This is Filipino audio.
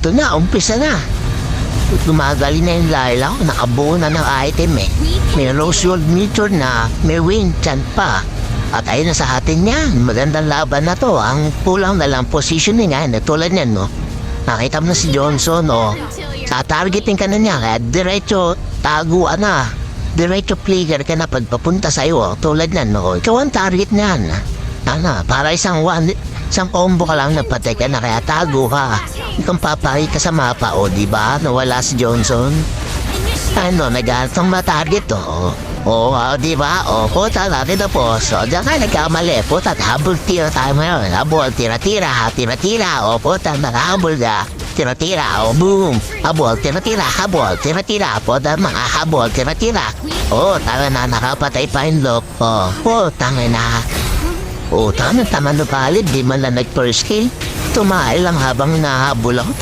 ito na, umpisa na. Gumagali na yung Layla ko, nakabuo na ng item eh. May Rose Gold Meteor na, may Wing Chan pa. At ayun na sa atin yan, magandang laban na to. Ang kulang na lang positioning nga, tulad yan no. Nakita mo na si Johnson no. Tatargetin ka na niya, kaya diretso taguan na. Diretso player ka na pagpapunta sa'yo, tulad yan no. Ikaw ang target niyan. Para isang combo ka lang napatay ka na, kaya tago ka. Itong papay ka sa mapa, o diba? Nawala si Johnson. Naghanap ng matarget to. Diba? Puta natin na po. So, diyan ka nagkamali. Puta, habol tira tayo ngayon. Habol, tira-tira, tira-tira. Puta, nakahabol ka. Tira-tira, boom. Habol, tira-tira, habol, tira-tira. Puta, mga habol, tira-tira. Tanga na, nakapatay pa yung lock. Tanga na. Tama na palid, di man lang nag-first kill. Tumahay lang habang nahabol ako.